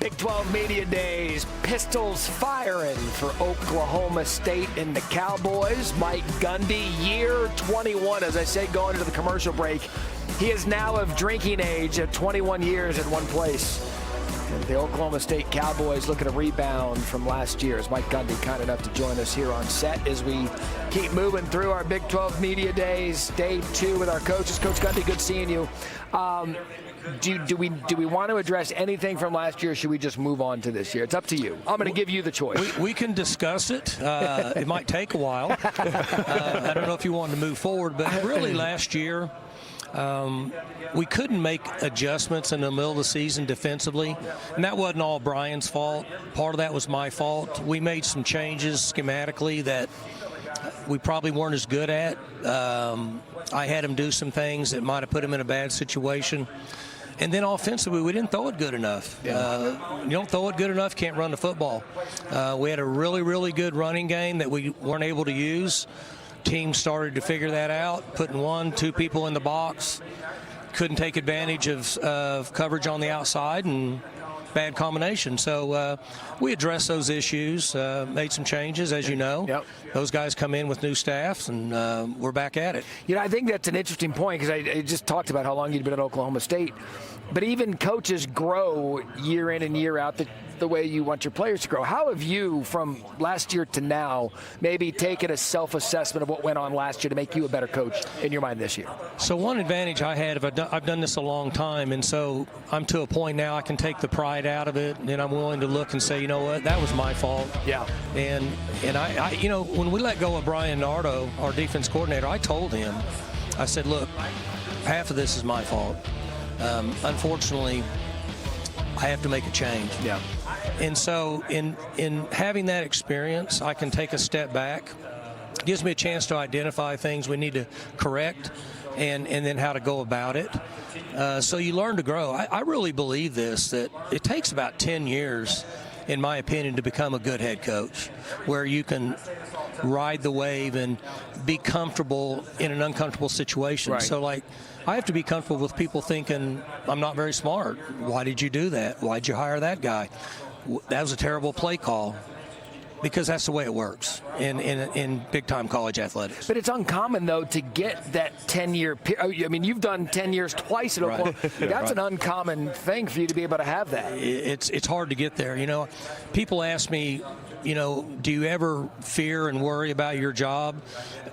Big 12 Media Days, pistols firing for Oklahoma State and the Cowboys. Mike Gundy, year 21, as I said, going into the commercial break. He is now of drinking age at 21 years in one place. And the Oklahoma State Cowboys looking to rebound from last year. As Mike Gundy kind enough to join us here on set as we keep moving through our Big 12 Media Days, day 2 with our coaches. Coach Gundy, good seeing you. Do we want to address anything from last year, or should we just move on to this year? It's up to you. I'm going to give you the choice. We can discuss it. It might take a while. I don't know if you want to move forward, but really last year, we couldn't make adjustments in the middle of the season defensively, and that wasn't all Brian's fault. Part of that was my fault. We made some changes schematically that we probably weren't as good at. I had him do some things that might have put him in a bad situation. And then offensively, we didn't throw it good enough. You don't throw it good enough, can't run the football. We had a really, really good running game that we weren't able to use. Teams started to figure that out, putting 1-2 people in the box. Couldn't take advantage of coverage on the outside, and bad combination. So we addressed those issues, made some changes, as you know. Yep. Those guys come in with new staffs, and we're back at it. You know, I think that's an interesting point, because I just talked about how long you'd been at Oklahoma State. But even coaches grow year in and year out the way you want your players to grow. How have you, from last year to now, maybe taken a self-assessment of what went on last year to make you a better coach in your mind this year? So one advantage I had, I've done this a long time, and so I'm to a point now I can take the pride out of it, and I'm willing to look and say, you know what, that was my fault. Yeah. And I you know, when we let go of Brian Nardo, our defense coordinator, I told him, I said, look, half of this is my fault. Unfortunately, I have to make a change. Yeah. And so in having that experience, I can take a step back. It gives me a chance to identify things we need to correct and then how to go about it. So you learn to grow. I really believe this, that it takes about 10 years, in my opinion, to become a good head coach, where you can ride the wave and be comfortable in an uncomfortable situation. Right. So, like, I have to be comfortable with people thinking I'm not very smart. Why did you do that? Why'd you hire that guy? That was a terrible play call. Because that's the way it works in big-time college athletics. But it's uncommon, though, to get that 10-year period. I mean, you've done 10 years twice at Oklahoma. Right. That's an uncommon thing for you to be able to have that. It's hard to get there. You know, people ask me, you know, do you ever fear and worry about your job?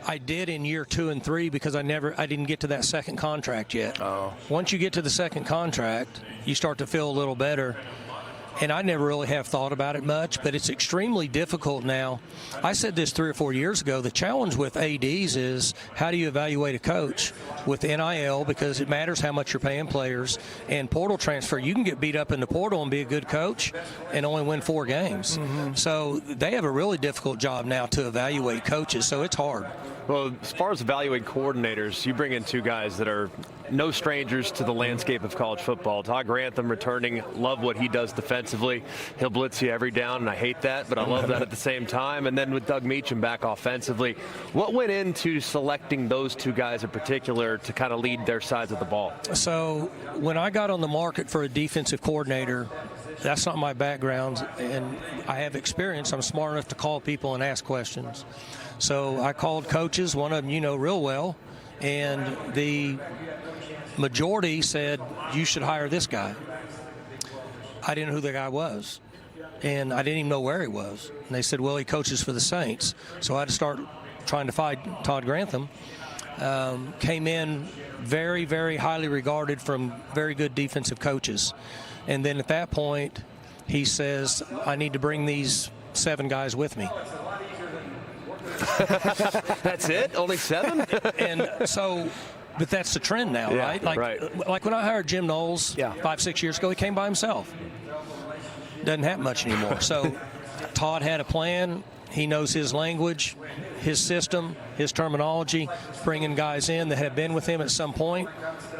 I did in year 2 and 3 because I didn't get to that second contract yet. Oh. Once you get to the second contract, you start to feel a little better. And I never really have thought about it much, but it's extremely difficult now. I said this 3 or 4 years ago. The challenge with ADs is, how do you evaluate a coach with NIL, because it matters how much you're paying players, and portal transfer. You can get beat up in the portal and be a good coach and only win 4 games. Mm-hmm. So they have a really difficult job now to evaluate coaches, so it's hard. Well, as far as evaluate coordinators, you bring in 2 guys that are no strangers to the landscape of college football. Todd Grantham returning, love what he does defensively. He'll blitz you every down, and I hate that, but I love that at the same time. And then with Doug Meacham back offensively, what went into selecting those 2 guys in particular to kind of lead their sides of the ball? So when I got on the market for a defensive coordinator, that's not my background, and I have experience. I'm smart enough to call people and ask questions. So I called coaches, one of them you know real well, and the majority said, you should hire this guy. I didn't know who the guy was, and I didn't even know where he was. And they said, well, he coaches for the Saints. So I had to start trying to find Todd Grantham. Came in very, very highly regarded from very good defensive coaches. And then at that point, he says, I need to bring these 7 guys with me. That's it? Only 7? And so, but that's the trend now, yeah, right? Like when I hired Jim Knowles 5-6 years ago, he came by himself. Doesn't happen much anymore. So Todd had a plan. He knows his language, his system, his terminology, bringing guys in that have been with him at some point,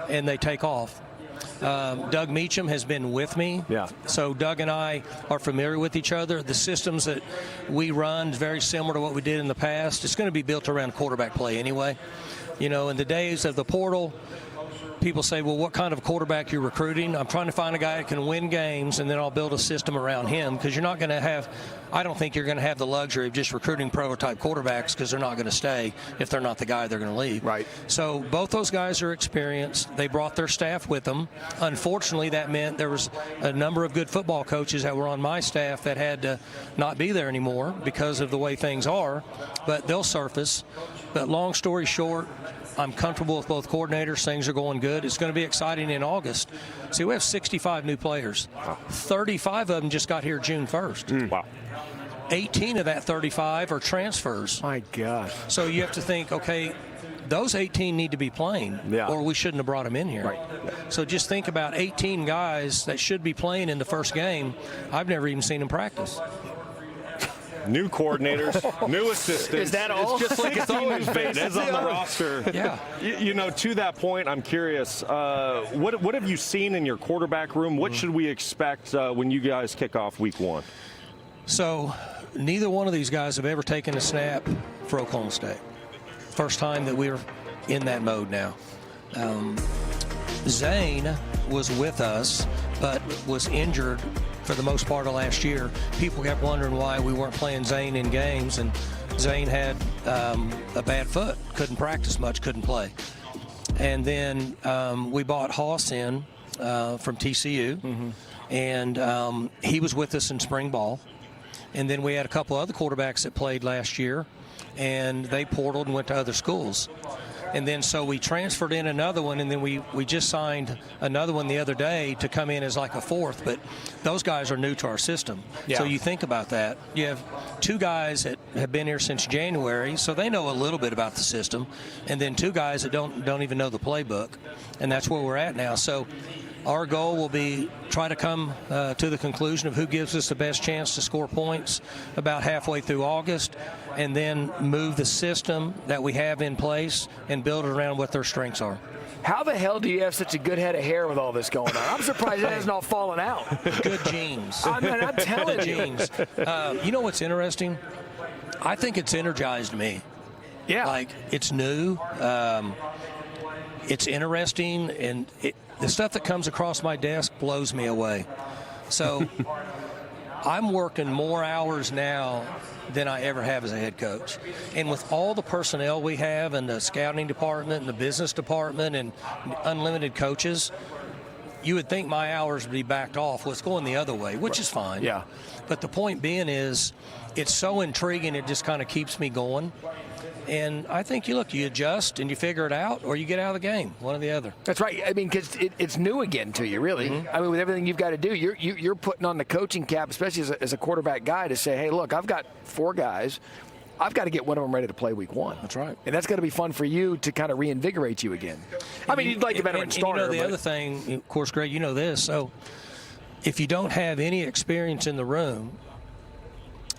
and they take off. Doug Meacham has been with me. Yeah. So Doug and I are familiar with each other. The systems that we run is very similar to what we did in the past. It's going to be built around quarterback play anyway. You know, in the days of the portal, people say, well, what kind of quarterback you're recruiting? I'm trying to find a guy that can win games, and then I'll build a system around him, because you're not going to have – I don't think you're going to have the luxury of just recruiting prototype quarterbacks, because they're not going to stay if they're not the guy they're going to leave. Right. So both those guys are experienced. They brought their staff with them. Unfortunately, that meant there was a number of good football coaches that were on my staff that had to not be there anymore because of the way things are, but they'll surface. But long story short, I'm comfortable with both coordinators. Things are going good. It's going to be exciting in August. See, we have 65 new players. 35 of them just got here June 1st. Wow. 18 of that 35 are transfers. My God. So you have to think, okay, those 18 need to be playing, or we shouldn't have brought them in here. Right. So just think about 18 guys that should be playing in the first game. I've never even seen them practice. New coordinators, new assistants. Is that all? It's just like it's always been. Faces on the roster. Yeah. You know, to that point, I'm curious, what have you seen in your quarterback room? What should we expect when you guys kick off week 1? So neither one of these guys have ever taken a snap for Oklahoma State. First time that we're in that mode now. Zane was with us, but was injured for the most part of last year. People kept wondering why we weren't playing Zane in games, and Zane had a bad foot, couldn't practice much, couldn't play. And then we bought Hoss in from TCU, and he was with us in spring ball. And then we had a couple other quarterbacks that played last year, and they portaled and went to other schools. And then so we transferred in another one, and then we just signed another one the other day to come in as like a fourth. But those guys are new to our system. Yeah. So you think about that. You have 2 guys that have been here since January, so they know a little bit about the system. And then 2 guys that don't even know the playbook. And that's where we're at now. So our goal will be try to come to the conclusion of who gives us the best chance to score points about halfway through August, and then move the system that we have in place and build it around what their strengths are. How the hell do you have such a good head of hair with all this going on? I'm surprised it hasn't all fallen out. Good genes. I'm telling Good you. genes. You know what's interesting? I think it's energized me. Yeah. Like, it's new. It's interesting, and the stuff that comes across my desk blows me away. So I'm working more hours now than I ever have as a head coach. And with all the personnel we have, and the scouting department and the business department and unlimited coaches, you would think my hours would be backed off. Well, it's going the other way, which is fine. Yeah. But the point being is, it's so intriguing, it just kind of keeps me going. And I think you adjust and you figure it out, or you get out of the game, one or the other. That's right. I mean, because it's new again to you, really. I mean, with everything you've got to do, you're putting on the coaching cap, especially as a quarterback guy, to say, hey, look, I've got 4 guys. I've got to get one of them ready to play week 1. That's right. And that's going to be fun for you to kind of reinvigorate you again. I mean, you'd like a veteran starter. And you know, the other thing, of course, Greg, you know this. So if you don't have any experience in the room,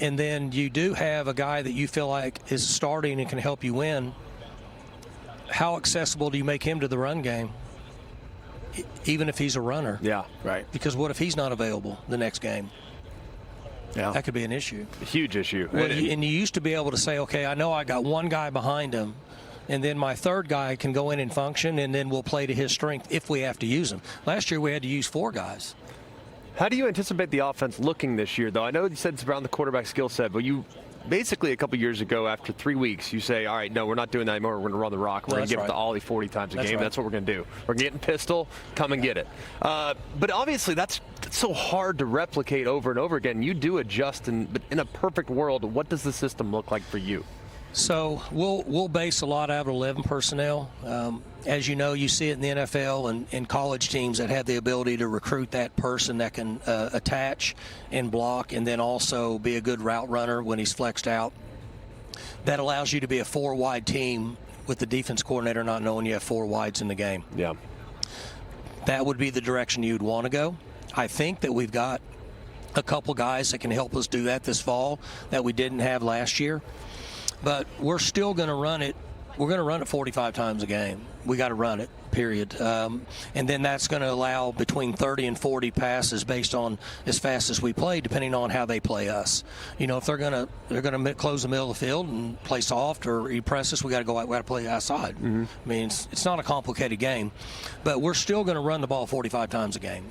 and then you do have a guy that you feel like is starting and can help you win, how accessible do you make him to the run game, even if he's a runner? Yeah, right. Because what if he's not available the next game? Yeah. That could be an issue. A huge issue. Well, and you used to be able to say, okay, I know I got one guy behind him, and then my third guy can go in and function, and then we'll play to his strength if we have to use him. Last year we had to use 4 guys. How do you anticipate the offense looking this year, though? I know you said it's around the quarterback skill set, but you basically a couple years ago, after 3 weeks, you say, all right, no, we're not doing that anymore. We're going to run the rock. We're going to give it to Ollie 40 times a game. Right. That's what we're going to do. We're getting pistol. Come and get it. But obviously, that's so hard to replicate over and over again. You do adjust, but in a perfect world, what does the system look like for you? So we'll base a lot out of 11 personnel. As you know, you see it in the NFL and college teams that have the ability to recruit that person that can attach and block, and then also be a good route runner when he's flexed out. That allows you to be a 4-wide team with the defense coordinator not knowing you have 4 wides in the game. Yeah. That would be the direction you'd want to go. I think that we've got a couple guys that can help us do that this fall that we didn't have last year. But we're still going to run it we're going to run it 45 times a game. We got to run it, period. And then that's going to allow between 30 and 40 passes based on as fast as we play, depending on how they play us. You know, if they're going to close the middle of the field and play soft or press us, we got to go out. We got to play outside. I mean, it's not a complicated game, but we're still going to run the ball 45 times a game.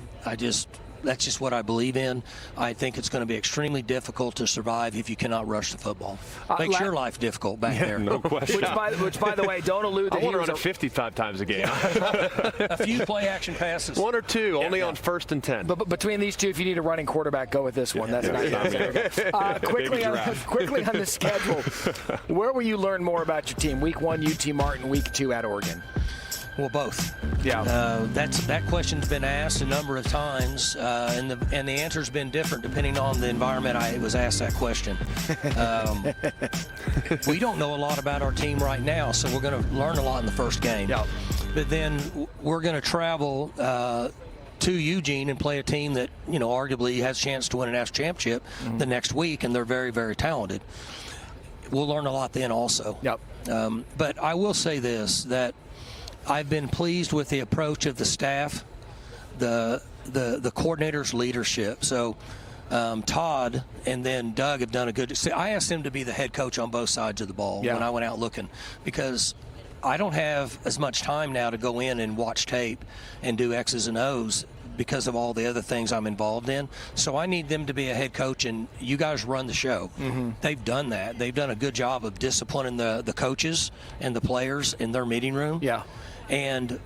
That's just what I believe in. I think it's going to be extremely difficult to survive if you cannot rush the football. Makes your life difficult back there. No question. Which, by the way, don't allude that I want to run it 55 times a game. A few play-action passes. 1 or 2, only on 1st and 10. But between these two, if you need a running quarterback, go with this one. That's not quickly on the schedule. Where will you learn more about your team? Week 1, UT Martin. Week 2 at Oregon. Well, both. Yeah. That question's been asked a number of times, and the answer's been different depending on the environment I was asked that question. We don't know a lot about our team right now, so we're going to learn a lot in the first game. Yeah. But then we're going to travel to Eugene and play a team that, you know, arguably has a chance to win a national championship the next week, and they're very, very talented. We'll learn a lot then also. Yep. But I will say this, that I've been pleased with the approach of the staff, the coordinator's leadership. So Todd and then Doug have done a good. See, I asked him to be the head coach on both sides of the ball when I went out looking, because I don't have as much time now to go in and watch tape and do X's and O's because of all the other things I'm involved in. So I need them to be a head coach, and you guys run the show. They've done that. They've done a good job of disciplining the coaches and the players in their meeting room. Yeah. And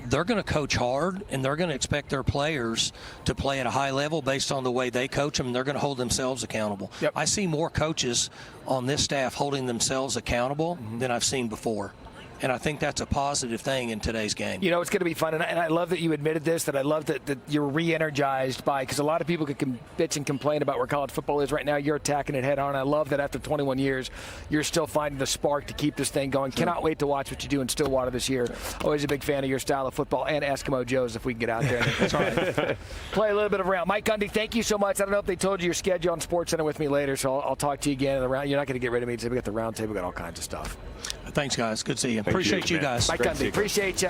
they're going to coach hard, and they're going to expect their players to play at a high level based on the way they coach them, and they're going to hold themselves accountable. Yep. I see more coaches on this staff holding themselves accountable than I've seen before. And I think that's a positive thing in today's game. You know, it's going to be fun, and I love that you admitted this, that I love that you're re-energized by, because a lot of people could bitch and complain about where college football is right now. You're attacking it head on. I love that after 21 years, you're still finding the spark to keep this thing going. Cannot wait to watch what you do in Stillwater this year. Always a big fan of your style of football, and Eskimo Joe's if we can get out there. That's right. Play a little bit of round. Mike Gundy, thank you so much. I don't know if they told you your schedule on SportsCenter with me later, so I'll talk to you again. You're not going to get rid of me today. We got the round table, we got all kinds of stuff. Thanks, guys. Good to see you. Appreciate you guys. Mike Gundy, appreciate you.